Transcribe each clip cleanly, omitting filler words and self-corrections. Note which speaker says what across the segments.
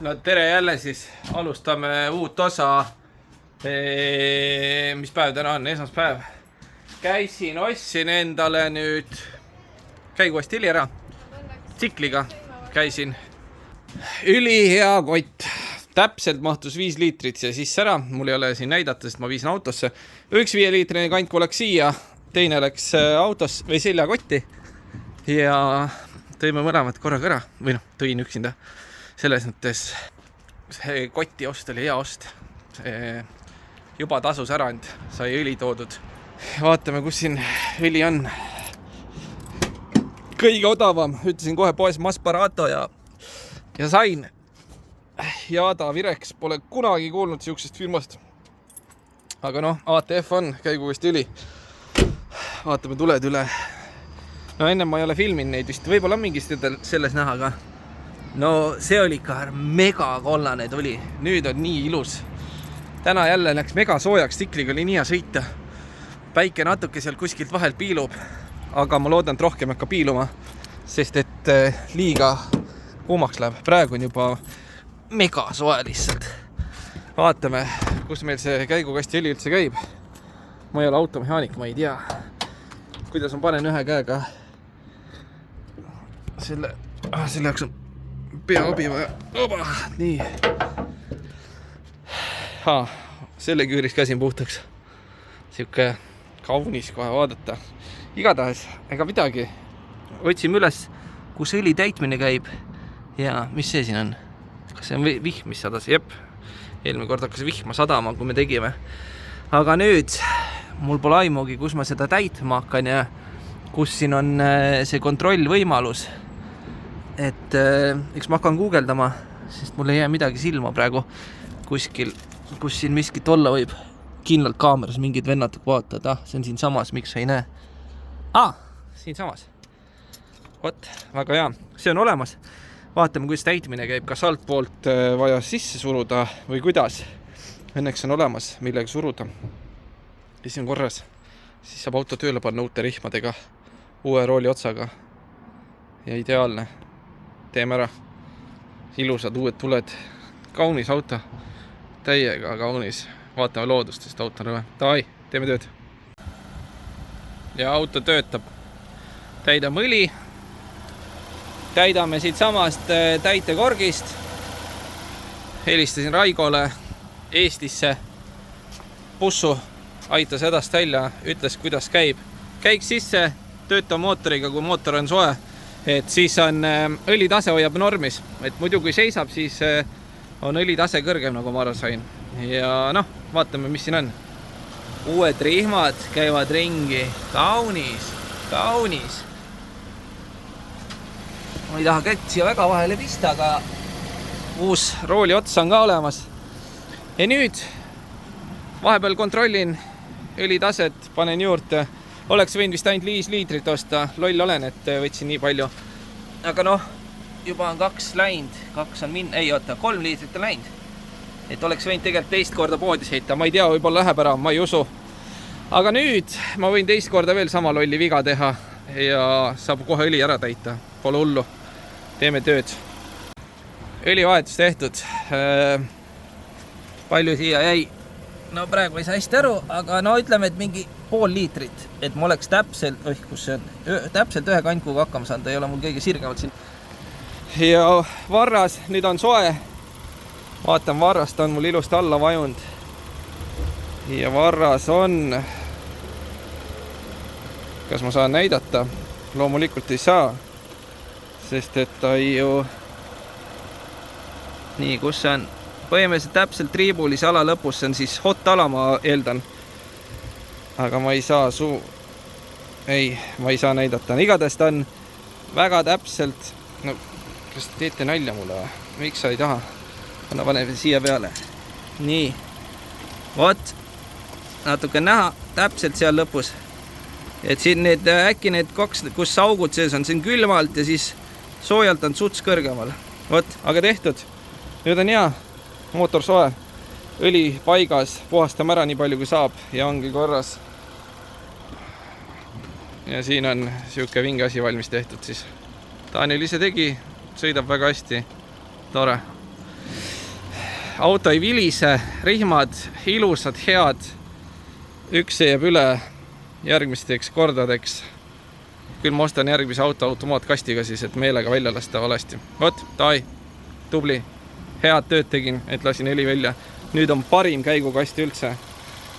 Speaker 1: No tere jälle siis, alustame uut osa. Mis päev täna on? Esmaspäev. Ostsin endale nüüd käiguasti õli ära. Tsikliga käisin. Ülihea kott. Täpselt mahtus 5 liitrit siia sisse ära. Mul ei ole siin näidata, sest ma viisin autosse. Üks 5-liitrine kantku läks siia, teine läks autos või seljakotti. Ja tõime mõlemad korraga ära. Või noh, tõin üksinda. Selles mõttes see kotti ost oli hea ost. Juba tasus ära, sai õli toodud. Vaatame, kus siin õli on. Kõige odavam, ütlesin kohe poes Masparato ja sain. Jada Virex, pole kunagi kuulnud siuksest firmast. Aga noh, ATF on, käiguasti õli. Vaatame tuled üle. No enne ma ei ole filminud neid vist, võib-olla mingist selles näha ka. No see oli ikka mega kollane tuli. Nüüd on nii ilus. Täna jälle läks mega soojaks, tsikliga oli nii hea sõita. Päike natuke seal kuskilt vahel piilub, aga ma loodan, et rohkem hakka piiluma, sest et liiga kuumaks läheb. Praegu on juba mega soe lihtsalt. Vaatame, kus meil see käigukasti õli üldse käib. Ma ei ole automehaanik, ma ei tea, kuidas ma panen ühe käega. Selle jaoks on pea abi vaja. Oba, nii. Selle küüris käsin puhtaks. Siuke kaunis kohe vaadata. Igatahes, ega midagi. Otsime üles, kus õli täitmine käib. Ja mis see siin on? Kas see on vihm, mis sadas? Jep. Eelmine kord hakkas vihma sadama, kui me tegime. Aga nüüd mul pole aimugi, kus ma seda täitma hakkan ja kus siin on see kontrollvõimalus. Et eks ma hakkan guugeldama, sest mul ei jää midagi silma praegu kuskil, kus siin miskit olla võib. Kindlalt kaameras mingid vennad vaatad, see on siin samas, miks sa ei näe. Siin samas. Vot, väga hea. See on olemas. Vaatame, kuidas täitmine käib, kas alt poolt vaja sisse suruda või kuidas. Õnneks on olemas, millega suruda. Ja siis on korras. Siis saab auto tööle panna uute rihmadega, uue rooli otsaga. Ja ideaalne. Teeme ära. Ilusad uued tuled. Kaunis auto. Täiega kaunis. Vaatame loodust, sest auto on rõve. Davai, teeme tööd. Ja auto töötab. Täidame õli. Täidame siit samast täitekorgist. Helistasin Raigole Eestisse. Bussu aitas hädast välja, ütles, kuidas käib. Käiks sisse, tööta mootoriga, kui mootor on soe. Et siis on õlitase hoiab normis. Et muidu kui seisab, siis on õlitase kõrgem, nagu ma aru sain. Ja noh, vaatame, mis siin on. Uued rihmad käivad ringi. Kaunis, kaunis. Ma ei taha kätt siia väga vahele pista, aga uus rooli ots on ka olemas. Ja nüüd vahepeal kontrollin õlitaset, panen juurde. Oleks võinud vist ainult 5 liitrit osta. Loll olen, et võtsin nii palju. Aga noh, juba on 2 läinud. 3 liitrit on läinud. Et oleks võinud tegelikult teist korda poodis heita. Ma ei tea, võib-olla läheb ära, ma ei usu. Aga nüüd ma võin teist korda veel sama lolli viga teha. Ja saab kohe õli ära täita. Pole hullu. Teeme tööd. Õlivahetus tehtud. Palju siia jäi? No praegu ei saa hästi aru, aga no ütleme, et mingi pool liitrit, et ma oleks täpselt, kus see on, täpselt ühe kantkuga hakkama saanud, ei ole mul kõige sirgemalt siin. Ja varras, nüüd on soe. Vaatan, varrast on mul ilust alla vajunud. Ja varras on. Kas ma saan näidata? Loomulikult ei saa, sest et ta ju. Nii, kus see on? Põhimõtteliselt täpselt triibulise ala lõpus on siis hot ala, ma eeldan. Aga ma ei saa ma ei saa näidata. Igatahes ta on väga täpselt. No, kas te teete nalja mulle? Miks sa ei taha? Anna paneme siia peale. Nii. Vot. Natuke näha täpselt seal lõpus. Et siin äkki need 2, kus augud sees on, siin külmalt ja siis soojalt on suts kõrgemal. Vot, aga tehtud. Nüüd on hea. Mootor soe, õli paigas, puhastame ära nii palju kui saab ja ongi korras. Ja siin on siuke vinge asi valmis tehtud siis. Daniel ise tegi, sõidab väga hästi. Tore. auto ei vilise, rihmad ilusad, head. Üks jääb üle järgmisteks kordadeks. Küll ma ostan järgmise auto automaatkastiga siis, et meelega välja lasta valesti. Vot, tai, tubli. Head tööd tegin, et lasin heli välja. Nüüd on parim käigukasti üldse.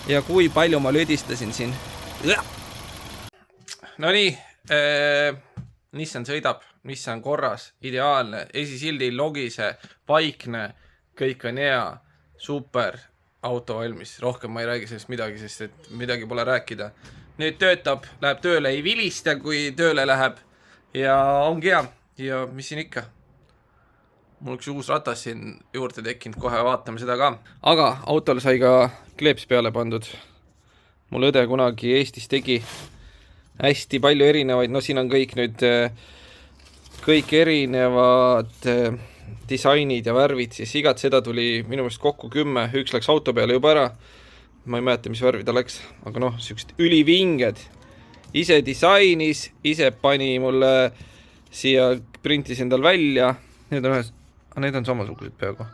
Speaker 1: Ja kui palju ma lödistasin siin. No nii, Nissan sõidab, Nissan korras, ideaalne, esisildi logise, paikne, kõik on hea, super, auto valmis. Rohkem ma ei räägi sellest midagi, sest et midagi pole rääkida. Nüüd töötab, läheb tööle, ei vilista, kui tööle läheb ja ongi hea. Ja mis siin ikka? Mul üks uus ratas siin juurde tekkinud, kohe vaatame seda ka. Aga autol sai ka kleeps peale pandud. Mul õde kunagi Eestis tegi hästi palju erinevaid, no siin on kõik nüüd kõik erinevad disainid ja värvid, siis igat seda tuli minu meelest kokku 10, üks läks auto peale juba ära. Ma ei mäleta, mis värvi ta läks, aga noh, siuksed ülivinged. Ise disainis, ise pani mulle siia, printis endal välja. Need on samasugused peaaegu.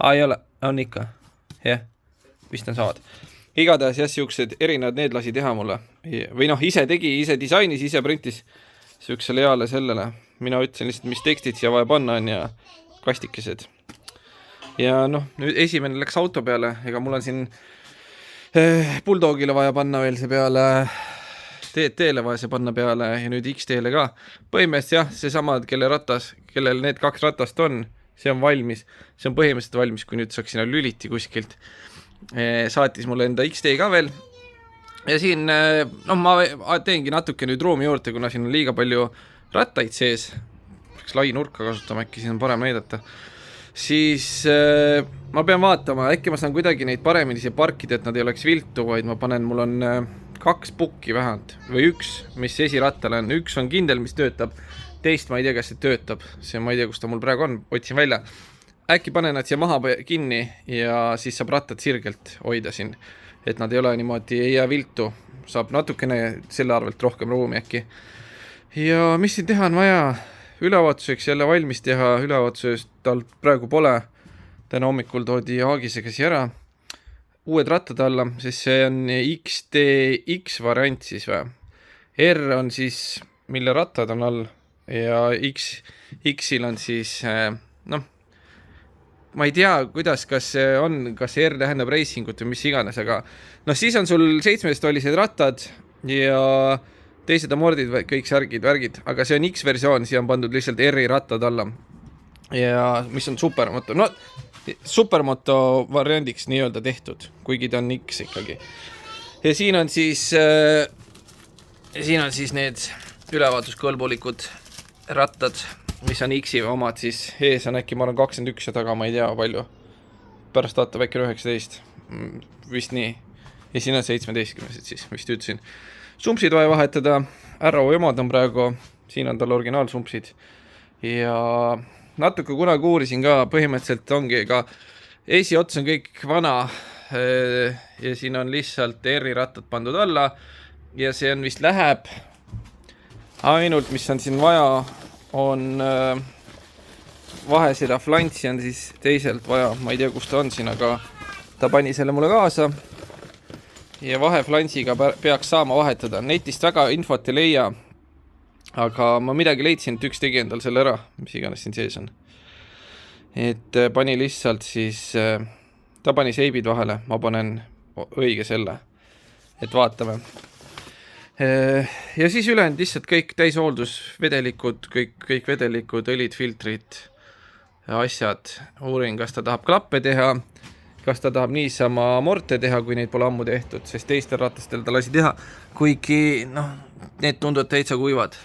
Speaker 1: Ei ole, on ikka. Jah, vist on saad. Igatahes jah, siuksed erinevad need lasi teha mulle. Või noh, ise tegi, ise disainis, ise printis siuksele heale sellele. Mina ütlesin lihtsalt, mis tekstid siia vaja panna on ja kastikesed. Ja noh, nüüd esimene läks auto peale, ega mul on siin Bulldogile vaja panna veel see peale, DT-le vaja see panna peale ja nüüd XT-le ka. Põhimõtteliselt jah, see sama, kellel need 2 ratast on, see on valmis. See on põhimõtteliselt valmis, kui nüüd saaks sinna lüliti kuskilt. Saatis mulle enda XT ka veel. Ja siin, no ma teengi natuke nüüd ruumi juurde, kuna siin on liiga palju rattaid sees. Peaks lai nurka kasutama, äkki siin on parem näidata. Siis ma pean vaatama, äkki ma saan kuidagi neid paremini siia parkida, et nad ei oleks viltu, vaid ma panen, mul on 2 pukki vähemalt, või 1, mis esirattal on. 1 on kindel, mis töötab, teist ma ei tea, kas see töötab. See ma ei tea, kus ta mul praegu on, otsin välja. Äkki panen nad siia maha kinni ja siis saab rattad sirgelt hoida siin, et nad ei ole niimoodi, ei jää viltu. Saab natukene selle arvelt rohkem ruumi äkki. Ja mis siin teha on vaja? Ülevaatuseks jälle valmis teha, ülevaatusest tal praegu pole. Täna hommikul toodi haagisega siia ära. Uued rattad alla, sest see on XTX variant siis või. R on siis, mille rattad on all ja X-il on siis, noh, ma ei tea, kuidas, kas R tähendab reisingut või mis iganes, aga noh, siis on sul 7-tollised rattad ja teised amordid, kõik särgid, värgid, aga see on X-versioon, siia on pandud lihtsalt R-i rattad alla ja mis on supermoto, no supermoto variandiks nii-öelda tehtud, kuigi ta on X ikkagi. Ja siin on siis need ülevaatuskõlbulikud rattad, mis on X-i omad, siis ees on äkki, ma arvan 21 ja taga ma ei tea palju. Pärast vaata väike 19, vist nii. Ja siin on 17 siis, vist ütlesin. Sumpsid vaja vahetada, Arrow emad on praegu, siin on tal originaalsumpsid. Ja natuke kunagi uurisin ka, põhimõtteliselt ongi ka esiots on kõik vana ja siin on lihtsalt R-i rattad pandud alla ja see on vist läheb ainult, mis on siin vaja, on vahe seda flantsi on siis teiselt vaja, ma ei tea, kus ta on siin, aga ta pani selle mulle kaasa ja vahe flantsiga peaks saama vahetada. Netist väga infot ei leia, aga ma midagi leidsin, et üks tegi endal selle ära, mis iganes siin sees on. Et pani lihtsalt siis, ta pani seibid vahele, ma panen õige selle, et vaatame. Ja siis ülejäänud lihtsalt kõik täishooldus, vedelikud, kõik vedelikud, õlid, filtrid, asjad. Uurin, kas ta tahab klappe teha, kas ta tahab niisama morte teha, kui neid pole ammu tehtud, sest teistel ratastel ta lasi teha, kuigi noh, need tunduvad täitsa kuivad.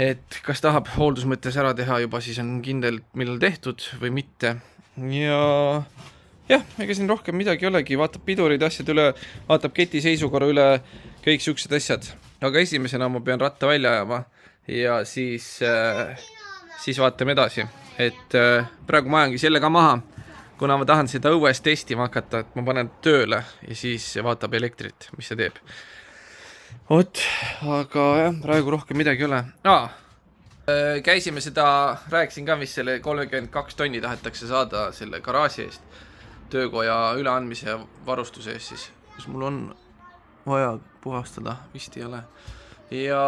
Speaker 1: Et kas tahab hooldusmõttes ära teha juba, siis on kindel, millal tehtud või mitte. Ja jah, ega siin rohkem midagi olegi, vaatab pidurid asjad üle, vaatab keti seisukorra üle, kõik siuksed asjad. Aga esimesena ma pean ratta välja ajama ja siis vaatame edasi. Et praegu ma ajangi selle ka maha, kuna ma tahan seda õues testima hakata, et ma panen tööle ja siis vaatab elektrit, mis see teeb. Oot, aga jah, praegu rohkem midagi ei ole. Käisime seda, rääkisin ka, mis selle 32 tonni tahetakse saada selle garaaži eest, töökoja üleandmise ja varustuse eest siis. Kas mul on vaja puhastada? Vist ei ole. Ja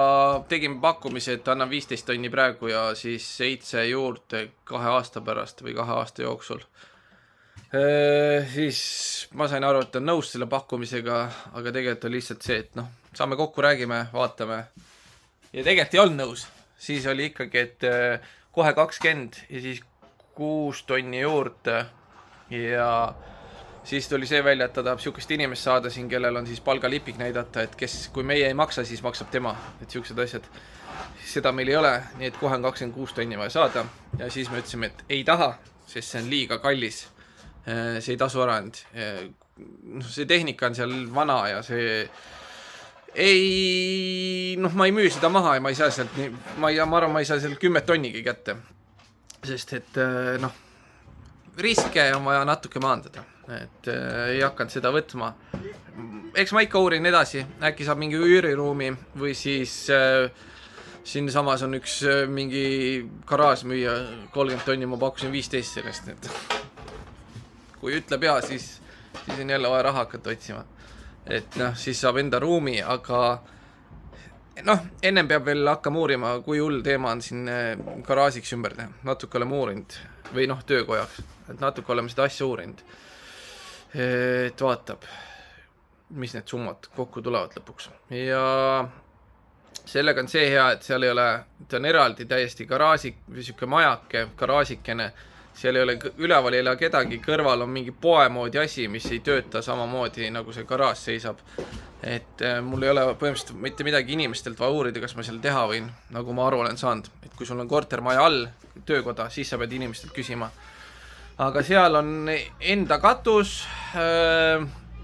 Speaker 1: tegime pakkumise, et annan 15 tonni praegu ja siis 7 juurde 2 aasta pärast või 2 aasta jooksul. Siis ma sain aru, et on nõus selle pakkumisega, aga tegelikult on lihtsalt see, et saame kokku, räägime, vaatame. Ja tegelikult ei olnud nõus. Siis oli ikkagi, et kohe 20 ja siis 6 tonni juurde ja siis tuli see välja, et ta tahab siukest inimest saada siin, kellel on siis palgalipik näidata, et kui meie ei maksa, siis maksab tema, et siuksed asjad. Seda meil ei ole, nii et kohe on 26 tonni vaja saada ja siis me ütlesime, et ei taha, sest see on liiga kallis. See ei tasu ära end. See tehnika on seal vana ja see ma ei müü seda maha ja ma ei saa sealt ma arvan, ma ei saa sealt 10 tonnigi kätte. Sest et riske on vaja natuke maandada, et ei hakanud seda võtma. Eks ma ikka uurin edasi, äkki saab mingi üüriruumi või siis siin samas on üks mingi garaaž müüa 30 tonni, ma pakkusin 15 sellest, et kui ütleb ja, siis on jälle vaja raha hakata otsima. Et siis saab enda ruumi, aga ennem peab veel hakkama uurima, kui hull teema on siin garaažiks ümber teha. Natuke oleme uurinud, või töökojaks, et natuke oleme seda asja uurinud. Et vaatab, mis need summad kokku tulevad lõpuks. Ja sellega on see hea, et seal ei ole, ta on eraldi täiesti garaažik, või siuke majake, garaažikene. Seal ei ole, üleval ei ole kedagi, kõrval on mingi poemoodi asi, mis ei tööta samamoodi, nagu see garaaž seisab. Et mul ei ole põhimõtteliselt mitte midagi inimestelt vaja uurida, kas ma seal teha võin, nagu ma aru olen saanud. Et kui sul on kortermaja all töökoda, siis sa pead inimestelt küsima. Aga seal on enda katus,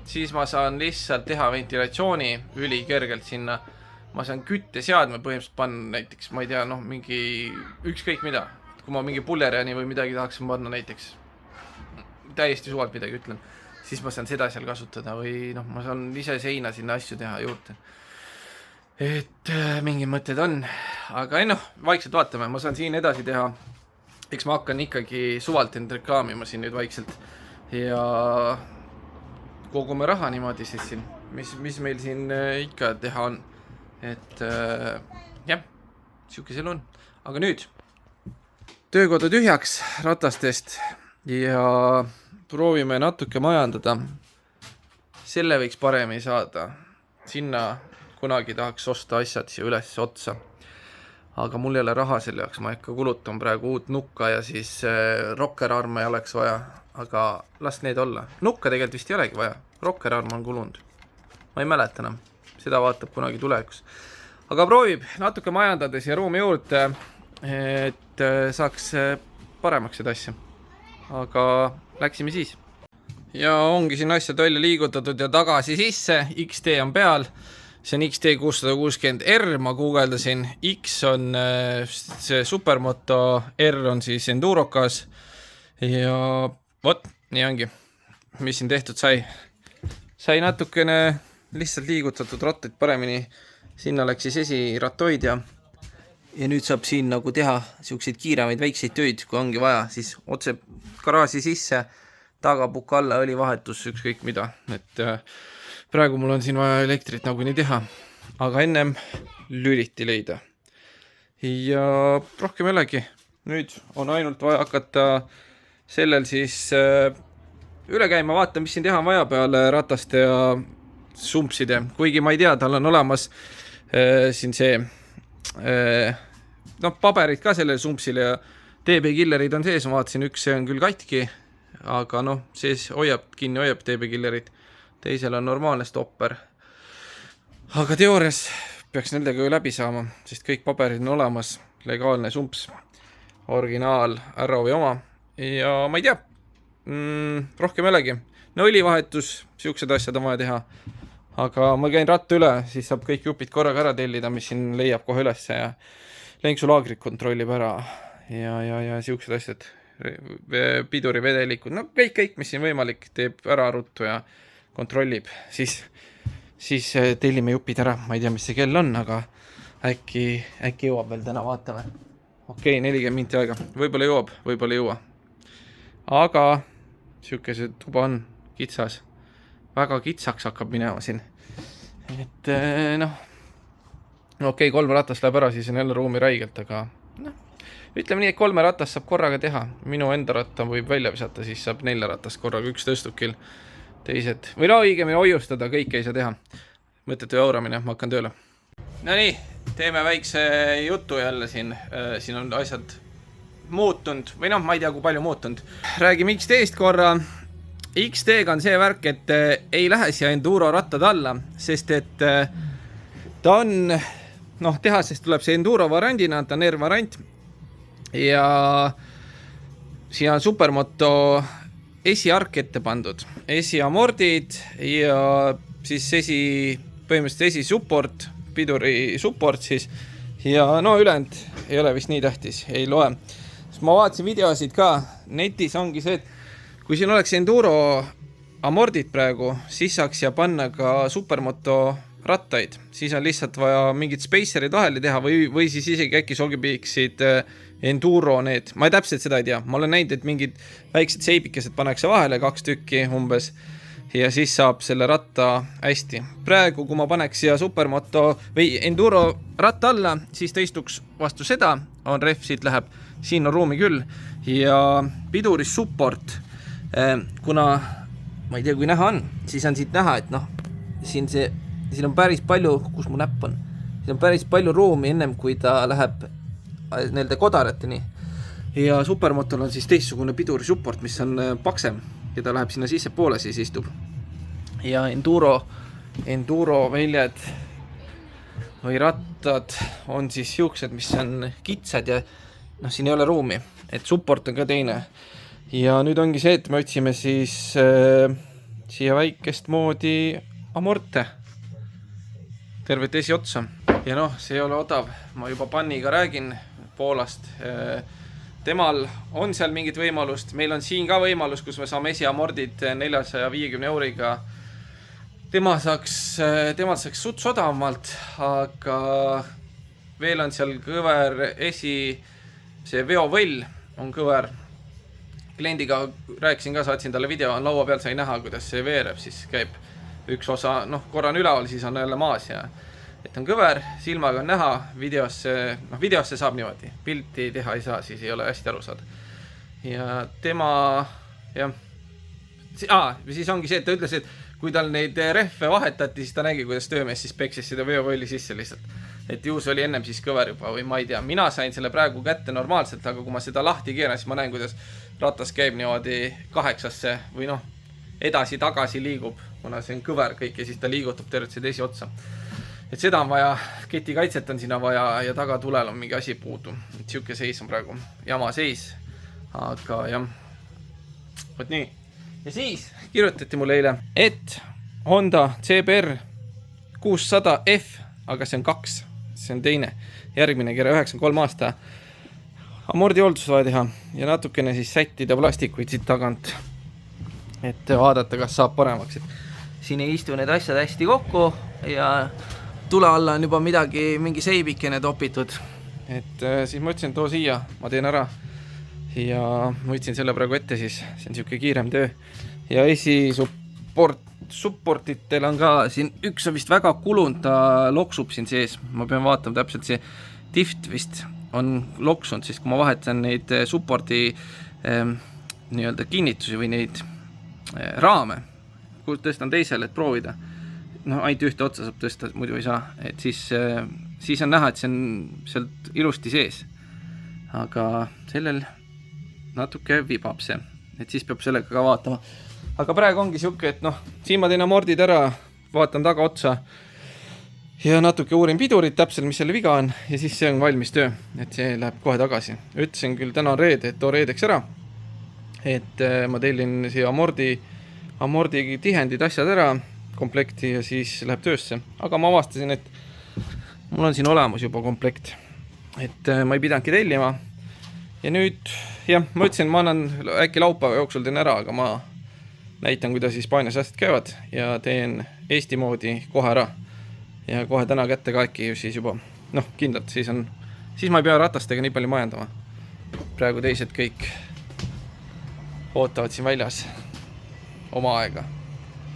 Speaker 1: siis ma saan lihtsalt teha ventilatsiooni ülikergelt sinna. Ma saan kütteseadme põhimõtteliselt panna näiteks, ma ei tea, mingi ükskõik mida. Kui ma mingi pullerjani või midagi tahaksin panna näiteks, täiesti suvalt midagi ütlen, siis ma saan seda seal kasutada või ma saan ise seina sinna asju teha juurde. Et mingi mõtted on, aga vaikselt vaatame, ma saan siin edasi teha. Eks ma hakkan ikkagi suvalt end reklaamima siin nüüd vaikselt ja kogume raha niimoodi siis siin, mis meil siin ikka teha on. Et jah, siuke seal on, aga nüüd töökodu tühjaks ratastest ja proovime natuke majandada. Selle võiks paremini saada. Sinna kunagi tahaks osta asjad siia üles otsa. Aga mul ei ole raha selle jaoks, ma ikka kulutan praegu uut nukka ja siis rockerarme oleks vaja. Aga las need olla. Nukka tegelikult vist ei olegi vaja. Rockerarm on kulunud. Ma ei mäleta enam. Seda vaatab kunagi tulevikus. Aga proovib natuke majandades ja ruumi juurde, et saaks paremaks seda asja. Aga läksime siis. Ja ongi siin asjad välja liigutatud ja tagasi sisse. XT on peal. See on XT 660R, ma guugeldasin. X on see Supermoto, R on siis Endurokas. Ja vot, nii ongi. Mis siin tehtud sai? Sai natukene lihtsalt liigutatud rattaid paremini. Sinna läks siis esiratoid ja nüüd saab siin nagu teha siukseid kiiremaid väikseid töid, kui ongi vaja, siis otse garaaži sisse, tagapuka alla õlivahetus, ükskõik mida. Et praegu mul on siin vaja elektrit nagu nii teha, aga ennem lüliti leida. Ja rohkem jällegi, nüüd on ainult vaja hakata sellel siis üle käima, vaata, mis siin teha vaja peale rataste ja sumpside. Kuigi ma ei tea, tal on olemas siin see paberid ka sellele sumpsile ja DB-killerid on sees, ma vaatasin, üks see on küll katki, aga sees hoiab DB-killerid, teisel on normaalne stopper. Aga teoorias peaks nendega ju läbi saama, sest kõik paberid on olemas, legaalne sumps, originaal, Arrowi oma ja ma ei tea, rohkem jällegi, õlivahetus, siuksed asjad on vaja teha. Aga ma käin ratta üle, siis saab kõik jupid korraga ära tellida, mis siin leiab kohe üles ja lenksulaagrit kontrollib ära ja siuksed asjad, piduri vedelikud, kõik, mis siin võimalik, teeb ära ruttu ja kontrollib, siis tellime jupid ära, ma ei tea, mis see kell on, aga äkki jõuab veel täna, vaatame. okei, 40 minti aega, võib-olla jõuab, võib-olla ei jõua. Aga siuke see tuba on kitsas, väga kitsaks hakkab minema siin. Et noh, okei, 3 ratast läheb ära, siis on jälle ruumi räigelt, aga noh, ütleme nii, et 3 ratast saab korraga teha. Minu enda ratta võib välja visata, siis saab 4 ratast korraga, üks tõstukil, teised, või no õigemini hoiustada, kõike ei saa teha. Mõttetu jauramine, ma hakkan tööle. No nii, teeme väikse jutu jälle siin. Siin on asjad muutunud, või noh, ma ei tea, kui palju muutunud. Räägime XT-st korra. XT-ga on see värk, et ei lähe siia Enduro rattad alla, sest et ta on, noh, tehasest tuleb see Enduro variandina, ta on R-variant ja siia on Supermoto esiark ette pandud, esiamordid ja siis põhimõtteliselt esisupport, piduri support siis ja no ülejäänud ei ole vist nii tähtis, ei loe. Sest ma vaatasin videosid ka, netis ongi see, et kui siin oleks Enduro amordid praegu, siis saaks siia panna ka Supermoto rattaid, siis on lihtsalt vaja mingid spacerid vahele teha või siis isegi äkki sobiksid Enduro need, ma täpselt seda ei tea, ma olen näinud, et mingid väiksed seibikesed pannakse vahele 2 tükki umbes ja siis saab selle ratta hästi. Praegu, kui ma paneks siia Supermoto või Enduro ratta alla, siis ta istuks vastu seda, on ref, siit läheb, siin on ruumi küll ja piduris support, kuna ma ei tea, kui näha on, siis on siit näha, et noh, siin on päris palju, kus mu näpp on, siin on päris palju ruumi ennem, kui ta läheb nende kodarateni ja Supermotol on siis teistsugune piduri support, mis on paksem ja ta läheb sinna sisse poole, siis istub ja Enduro väljad või rattad on siis siuksed, mis on kitsad ja noh, siin ei ole ruumi, et support on ka teine ja nüüd ongi see, et me otsime siis siia väikest moodi amorte tervet esiotsa ja noh, see ei ole odav, ma juba Panniga räägin Poolast, temal on seal mingit võimalust, meil on siin ka võimalus, kus me saame esiamordid 450 euriga, temal saaks suts odavamalt, aga veel on seal kõver see veovõll on kõver, kliendiga rääkisin ka, saatsin talle video, on laua peal, sai näha, kuidas see veereb, siis käib üks osa, noh, korra on üleval, siis on jälle maas ja et on kõver, silmaga on näha, videosse saab niimoodi, pilti teha ei saa, siis ei ole hästi aru saada. Ja tema, jah, siis ongi see, et ta ütles, et kui tal neid rehve vahetati, siis ta nägi, kuidas töömees siis peksis seda veovõlli sisse lihtsalt. Et juus oli ennem siis kõver juba või ma ei tea, mina sain selle praegu kätte normaalselt, aga kui ma seda lahti keeran, siis ma näen, kuidas ratas käib niimoodi 8-sse või noh, edasi-tagasi liigub, kuna see on kõver kõik ja siis ta liigutab tervet seda esiotsa. Et seda on vaja, ketikaitset on sinna vaja ja tagatulel on mingi asi puudu. Et siuke seis on praegu, jama seis, aga jah, võt nii. Ja siis kirjutati mulle eile, et Honda CBR 600F, aga see on 2, see on teine, järgmine kere 93 aasta. Amordi hooldus vaja teha ja natukene siis sättida plastikuid siit tagant, et vaadata, kas saab paremaks. Et siin ei istu need asjad hästi kokku ja tule alla on juba mingi seibikene topitud. Et siis ma ütlesin, too siia, ma teen ära. Ja ma ütlesin selle praegu ette siis, see on siuke kiirem töö. Ja supportitel on ka siin, üks on vist väga kulunud, ta loksub siin sees. Ma pean vaatama täpselt see tift vist on loksunud, siis kui ma vahetan neid supporti nii-öelda kinnitusi või neid raame, kus tõstan teisele, et proovida. No ainult ühte otsa saab tõsta, muidu ei saa, et siis on näha, et see on sealt ilusti sees, aga sellel natuke vibab see, et siis peab sellega ka vaatama, aga praegu ongi siuke, et noh, siin ma teen amordid ära, vaatan taga otsa ja natuke uurin pidurit täpselt, mis selle viga on ja siis see on valmis töö, et see läheb kohe tagasi. Ütlesin küll täna reede, et too reedeks ära, et ma tellin siia amordi tihendid asjad ära komplekti ja siis läheb töösse. Aga ma avastasin, et mul on siin olemas juba komplekt. Et ma ei pidanudki tellima. Ja nüüd, jah, ma ütlesin, ma annan äkki laupäeva jooksul teen ära, aga ma näitan, kuidas Hispaanias asjad käivad ja teen Eesti moodi kohe ära. Ja kohe täna kätte ka äkki siis juba, noh, kindlalt, siis siis ma ei pea ratastega nii palju majandama. Praegu teised kõik ootavad siin väljas oma aega.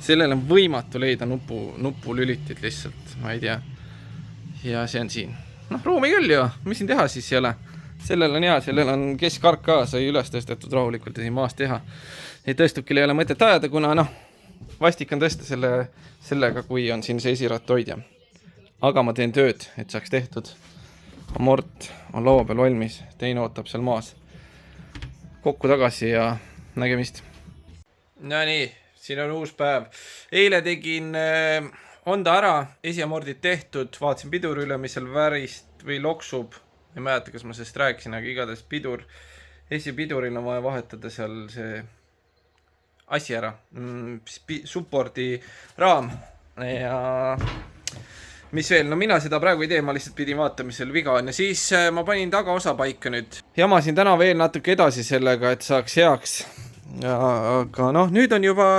Speaker 1: Sellel on võimatu leida nupulülitit lihtsalt, ma ei tea. Ja see on siin. Noh, ruumi küll ju, mis siin teha siis ei ole. Sellel on hea, sellel on keskark ka, sai üles tõstetud rahulikult ja siin maas teha. Ei tõstukil ei ole mõtet ajada, kuna vastik on tõsta sellega, kui on siin see esiratthoidja. Aga ma teen tööd, et saaks tehtud. Amort on laua peal valmis, teine ootab seal maas. Kokku tagasi ja nägemist. No nii, siin on uus päev. Eile tegin Honda ära, esiamordid tehtud, vaatasin pidur üle, mis seal värist või loksub. Ei mäleta, kas ma sellest rääkisin, aga igatahes esipiduril on vaja vahetada seal see asi ära. Supporti raam ja mis veel, no mina seda praegu ei tee, ma lihtsalt pidin vaatama, mis seal viga on ja siis ma panin tagaosa paika nüüd. Jamasin täna veel natuke edasi sellega, et saaks heaks. Aga nüüd on juba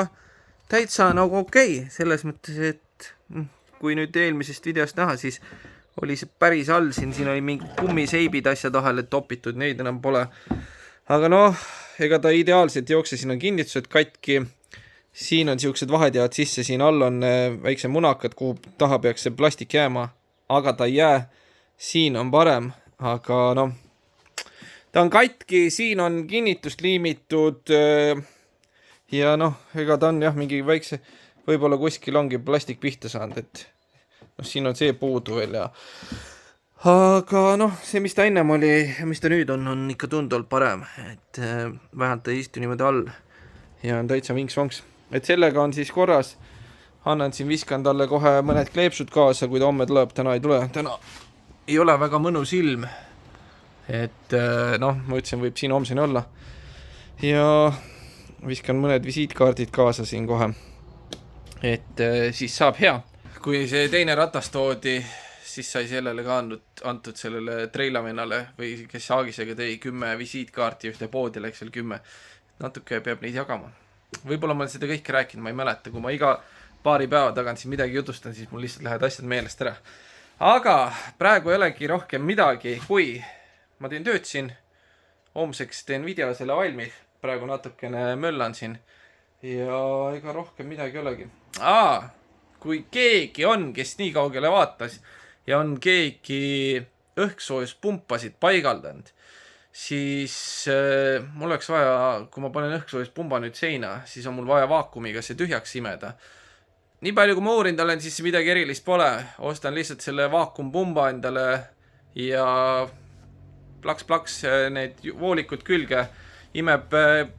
Speaker 1: täitsa nagu okei, selles mõttes, et kui nüüd eelmisest videost näha, siis oli see päris all siin oli mingi kummiseibid asjad vahele topitud, neid enam pole. Aga ega ta ideaalselt jookse, siin on kinnitused katki. Siin on siuksed vahed jäävad sisse, siin all on väikse munakad, kuhu taha peaks see plastik jääma, aga ta ei jää. Siin on parem, aga ta on katki, siin on kinnitust liimitud ja ega ta on jah, mingi väikse, võib-olla kuskil ongi plastik pihta saanud, et siin on see puudu veel ja aga see, mis ta ennem oli ja mis ta nüüd on ikka tunduvalt parem, et vähemalt ta ei istu niimoodi all ja on täitsa vinks-vonks. Et sellega on siis korras, annan siin viskan talle kohe mõned kleepsud kaasa, kui ta homme tuleb, täna ei tule. Täna ei ole väga mõnus ilm, et ma ütlesin, võib siin homseni olla ja viskan mõned visiitkaardid kaasa siin kohe, et siis saab hea. Kui see teine ratas toodi, siis sai sellele ka antud sellele treilamennale või kes Aagisega tõi 10 visiitkaarti ühte poodi, läks veel 10. Natuke peab neid jagama. Võib-olla ma olen seda kõike rääkinud, ma ei mäleta, kui ma iga paari päeva tagant siin midagi jutustan, siis mul lihtsalt lähevad asjad meelest ära. Aga praegu ei olegi rohkem midagi, kui ma teen tööd siin. Homseks teen video selle valmis, praegu natukene möllan siin ja ega rohkem midagi ei olegi. Kui keegi on, kes nii kaugele vaatas ja on keegi õhksoojuspumbasid paigaldanud, siis mul oleks vaja, kui ma panen õhksoojuspumba nüüd seina, siis on mul vaja vaakumiga see tühjaks imeda. Nii palju, kui ma uurinud olen, siis midagi erilist pole. Ostan lihtsalt selle vaakumpumba endale ja plaks-plaks need voolikud külge. Imeb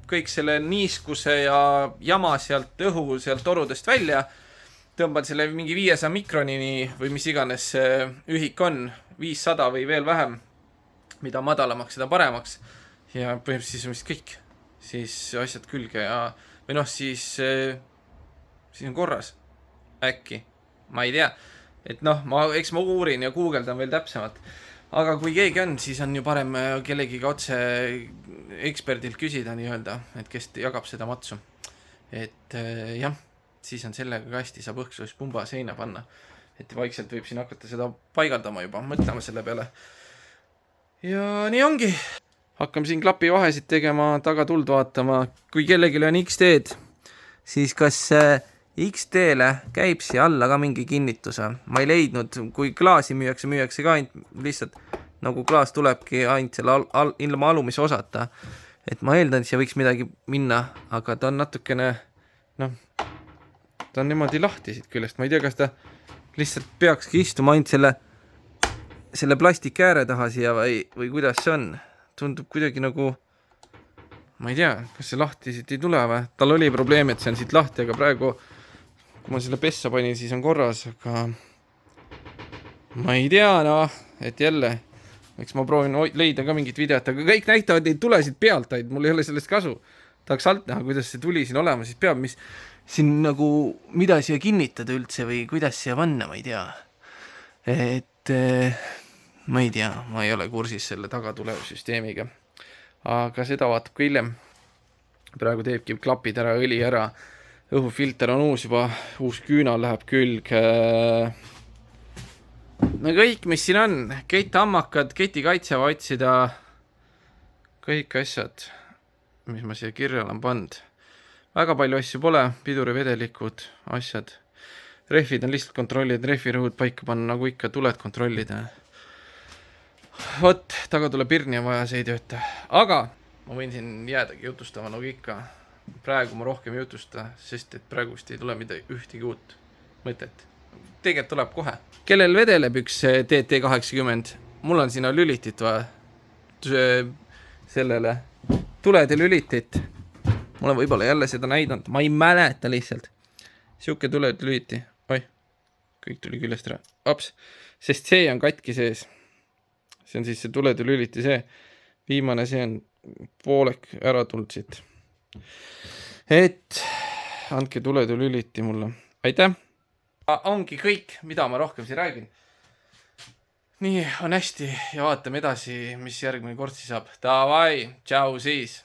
Speaker 1: kõik selle niiskuse ja jama sealt õhu, sealt torudest välja. Tõmban selle mingi 500 mikronini või mis iganes ühik on, 500 või veel vähem. Mida madalamaks, seda paremaks ja põhimõtteliselt siis kõik, siis asjad külge ja või siis on korras äkki, ma ei tea, et eks ma uurin ja guugeldan veel täpsemalt, aga kui keegi on, siis on ju parem kellegiga otse eksperdilt küsida nii-öelda, et kes jagab seda matsu, et jah, siis on sellega ka hästi, saab õhksoojuspumba seina panna, et vaikselt võib siin hakata seda paigaldama juba, mõtlema selle peale. Ja nii ongi. Hakkame siin klapi vahesid tegema, taga tuld vaatama. Kui kellelgi on XD-d, siis kas XD-le käib siia alla ka mingi kinnituse? Ma ei leidnud, kui klaasi müüakse ka ainult lihtsalt, nagu klaas tulebki ainult selle ilma alumise osata. Et ma eeldan, et siia võiks midagi minna, aga ta on natukene, ta on niimoodi lahti siit küljest. Ma ei tea, kas ta lihtsalt peakski istuma ainult selle plastik ääre taha siia või kuidas see on. Tundub kuidagi nagu, ma ei tea, kas see lahti siit ei tule või. Tal oli probleem, et see on siit lahti, aga praegu, kui ma selle pessa panin, siis on korras, aga ma ei tea, et jälle, eks ma proovin leida ka mingit videot, aga kõik näitavad neid tulesid pealt, mul ei ole sellest kasu. Tahaks alt näha, kuidas see tuli siin olema, siis peab, mis siin nagu, mida siia kinnitada üldse või kuidas siia panna, ma ei tea. Et ma ei tea, ma ei ole kursis selle taga tulev süsteemiga. Aga seda vaatab ka hiljem. Praegu teebki klapid ära, õli ära. Õhufilter on uus juba, uus küünal läheb külg. no kõik, mis siin on, ketthammakad, ketikaitse otsida, kõik asjad, mis ma siia kirja olen pannud. Väga palju asju pole, pidurivedelikud, asjad. Rehvid on lihtsalt kontrollida, rehvirõhud paika panna, nagu ikka tuled kontrollida. Vot, taga tuleb pirni ja vaja, see ei tööta. Aga ma võin siin jäädagi jutustama nagu ikka. Praegu ma rohkem ei jutusta, sest et praegu vist ei tule ühtegi uut mõtet. Tegelikult tuleb kohe. Kellel vedeleb üks TT80? Mul on sinna lülitit vaja. Sellele tulede lülitit. Mul on võib-olla jälle seda näidanud. Ma ei mäleta lihtsalt. Siuke tuled lüliti. Oi, kõik tuli küljest ära. Ops, sest see on katki sees. See on siis see tulede lüliti see. Viimane see on poolek ära tulnud siit. Et andke tulede lüliti mulle. Aitäh! Ongi kõik, mida ma rohkem siin räägin. Nii on hästi ja vaatame edasi, mis järgmine kord siis saab. Davai, tšau siis!